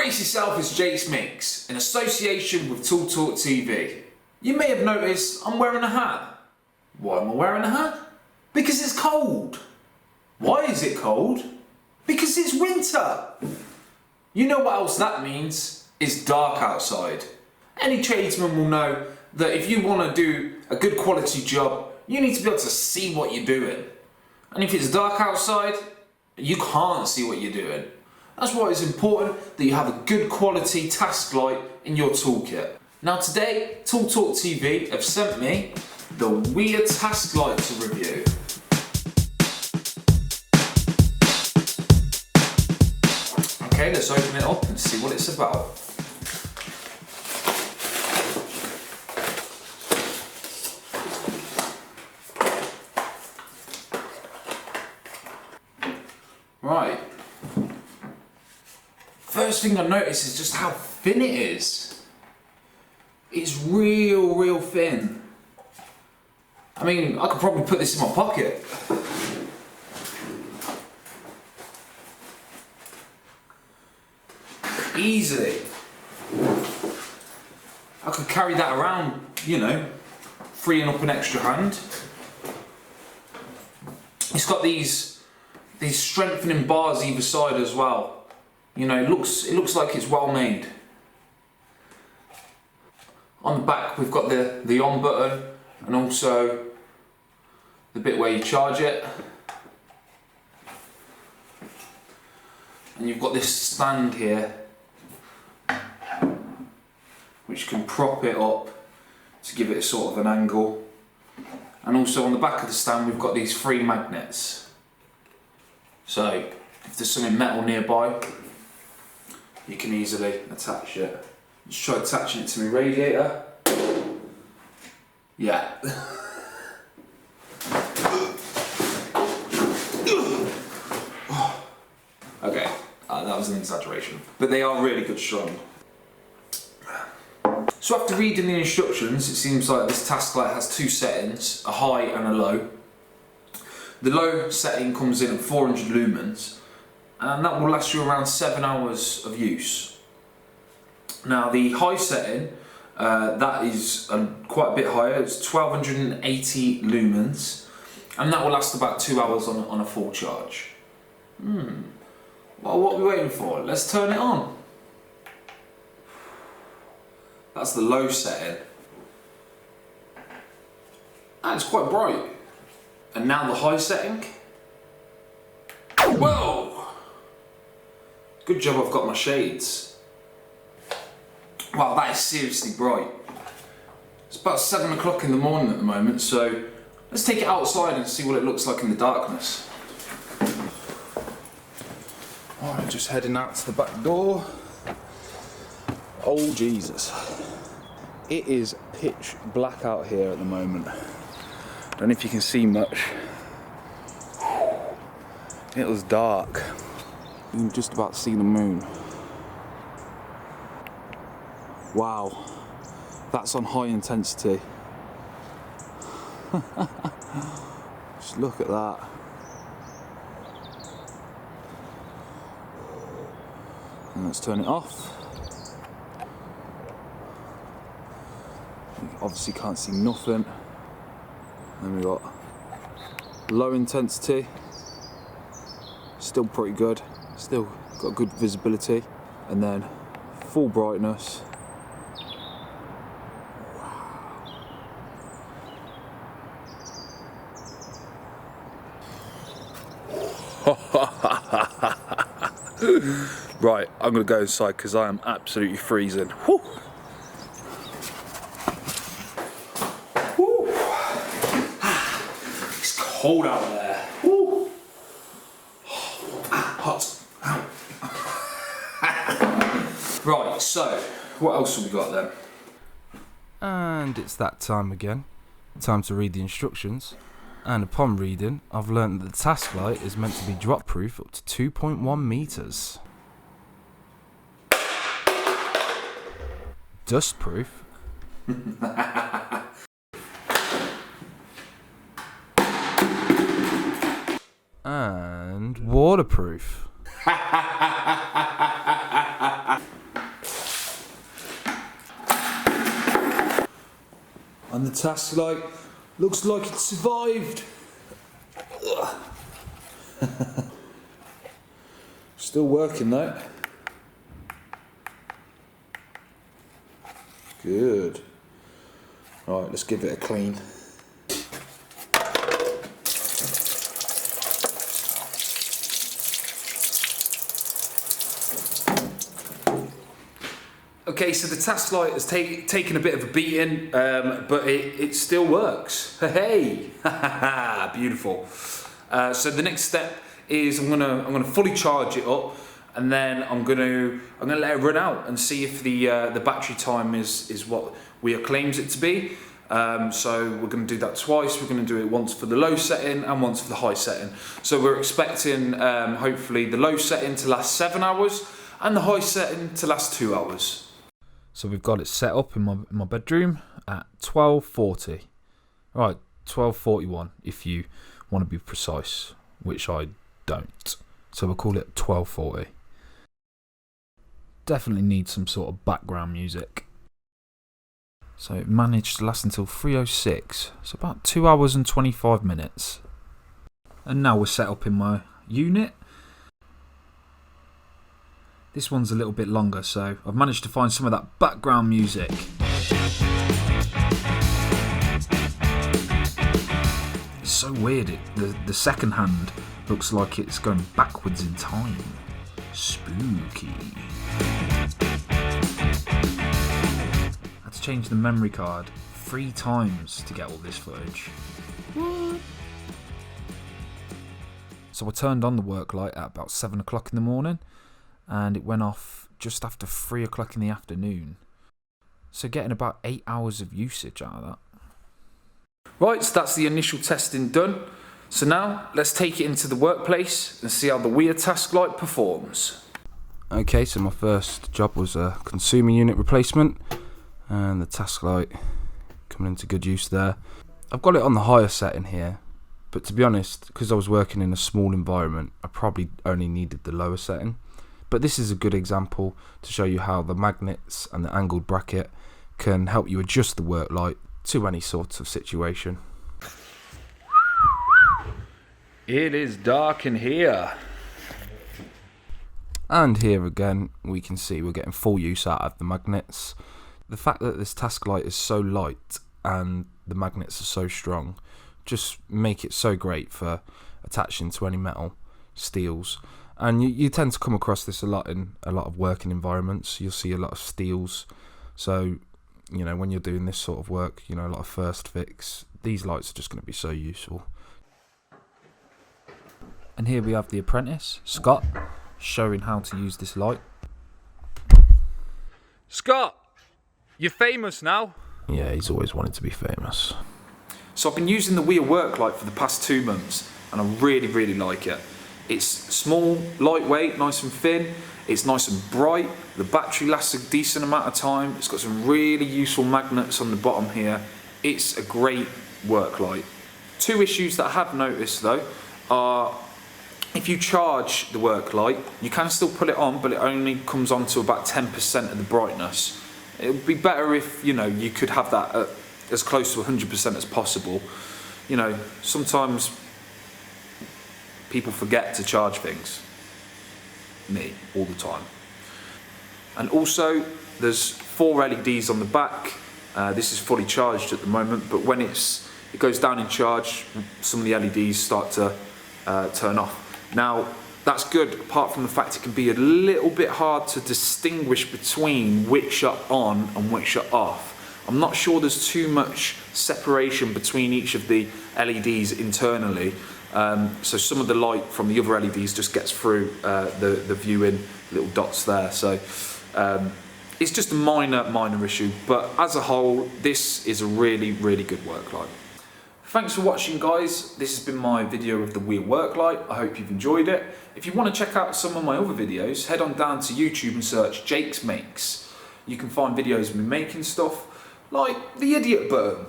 brace yourself, it's JakesMakes in association with Tool Talk TV. You may have noticed I'm wearing a hat. Why am I wearing a hat? Because it's cold. Why is it cold? Because it's winter. You know what else that means? It's dark outside. Any tradesman will know that if you want to do a good quality job, you need to be able to see what you're doing. And if it's dark outside, you can't see what you're doing. That's why it's important that you have a good quality task light in your toolkit. Now today, Tool Talk TV have sent me the Wiha task light to review. Okay, let's open it up and see what it's about. Right. First thing I notice is just how thin it is. It's real thin. I mean, I could probably put this in my pocket. Easily. I could carry that around, you know, freeing up an extra hand. It's got these strengthening bars either side as well. You know, it looks like it's well made. On the back we've got the on button and also the bit where you charge it. And you've got this stand here which can prop it up to give it a sort of an angle. And also on the back of the stand we've got these 3 magnets. So if there's something metal nearby, you can easily attach it. Just try attaching it to my radiator. Yeah. Okay, that was an exaggeration. But they are really good strong. So after reading the instructions, it seems like this task light has 2 settings, a high and a low. The low setting comes in at 400 lumens, and that will last you around 7 hours of use. Now the high setting, that is quite a bit higher, it's 1280 lumens, and that will last about 2 hours on a full charge. Well, what are we waiting for? Let's turn it on. That's the low setting. And it's quite bright. And now the high setting. Whoa! Good job I've got my shades. Wow, that is seriously bright. It's about 7 o'clock in the morning at the moment, so let's take it outside and see what it looks like in the darkness. Alright, just heading out to the back door. Oh Jesus. It is pitch black out here at the moment. Don't know if you can see much. It was dark. You can just about see the moon. Wow, that's on high intensity. Just look at that. And let's turn it off. You obviously can't see nothing. Then we've got low intensity, still pretty good, still got good visibility, and then full brightness. Right, I'm gonna go inside because I am absolutely freezing. Whew. Cold out there. Woo. Hot. Right, so what else have we got then? And it's that time again. Time to read the instructions. And upon reading, I've learned that the task light is meant to be drop proof up to 2.1 meters. Dust proof. And waterproof. And the task light looks like it survived. Still working though. Good. Right, let's give it a clean. Okay, so the task light has taken a bit of a beating, but it still works. Hey, beautiful. So the next step is I'm gonna fully charge it up, and then I'm gonna let it run out and see if the battery time is what Wiha claims it to be. So we're gonna do that twice. We're gonna do it once for the low setting and once for the high setting. So we're expecting hopefully the low setting to last 7 hours and the high setting to last 2 hours. So we've got it set up in my bedroom at 12:40. Right, 12:41 if you want to be precise, which I don't. So we'll call it 12:40. Definitely need some sort of background music. So it managed to last until 3:06, so about 2 hours and 25 minutes. And now we're set up in my unit. This one's a little bit longer, so I've managed to find some of that background music. It's so weird, the second hand looks like it's going backwards in time. Spooky. I had to change the memory card 3 times to get all this footage. What? So I turned on the work light at about 7 o'clock in the morning, and it went off just after 3 o'clock in the afternoon. So getting about 8 hours of usage out of that. Right, so that's the initial testing done. So now let's take it into the workplace and see how the Wiha task light performs. Okay, so my first job was a consumer unit replacement, and the task light coming into good use there. I've got it on the higher setting here, but to be honest, because I was working in a small environment, I probably only needed the lower setting. But this is a good example to show you how the magnets and the angled bracket can help you adjust the work light to any sort of situation. It is dark in here. And here again, we can see we're getting full use out of the magnets. The fact that this task light is so light and the magnets are so strong just make it so great for attaching to any metal, steels. And you tend to come across this a lot in a lot of working environments. You'll see a lot of steels. So, you know, when you're doing this sort of work, you know, a lot of first fix, these lights are just going to be so useful. And here we have the apprentice, Scott, showing how to use this light. Scott, you're famous now. Yeah, he's always wanted to be famous. So I've been using the Wiha work light for the past 2 months, and I really like it. It's small, lightweight, nice and thin. It's nice and bright. The battery lasts a decent amount of time. It's got some really useful magnets on the bottom here. It's a great work light. 2 issues that I have noticed though are if you charge the work light, you can still put it on, but it only comes on to about 10% of the brightness. It would be better if, you know, you could have that at as close to 100% as possible. You know, sometimes people forget to charge things. Me, all the time. And also, there's 4 LEDs on the back. This is fully charged at the moment, but when it goes down in charge, some of the LEDs start to turn off. Now, that's good, apart from the fact it can be a little bit hard to distinguish between which are on and which are off. I'm not sure there's too much separation between each of the LEDs internally. So some of the light from the other LEDs just gets through the viewing little dots there. So it's just a minor issue, but as a whole, this is a really good work light. Thanks for watching, guys. This has been my video of the Wiha work light. I hope you've enjoyed it. If you want to check out some of my other videos, head on down to YouTube and search JakesMakes. You can find videos of me making stuff like the idiot button.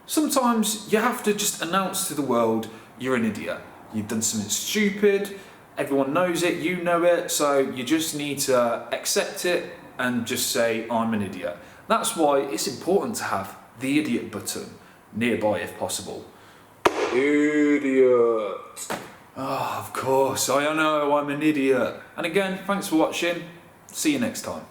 Sometimes you have to just announce to the world you're an idiot. You've done something stupid, everyone knows it, you know it, so you just need to accept it and just say, I'm an idiot. That's why it's important to have the idiot button nearby if possible. Idiot! Ah, of course, I know I'm an idiot. And again, thanks for watching. See you next time.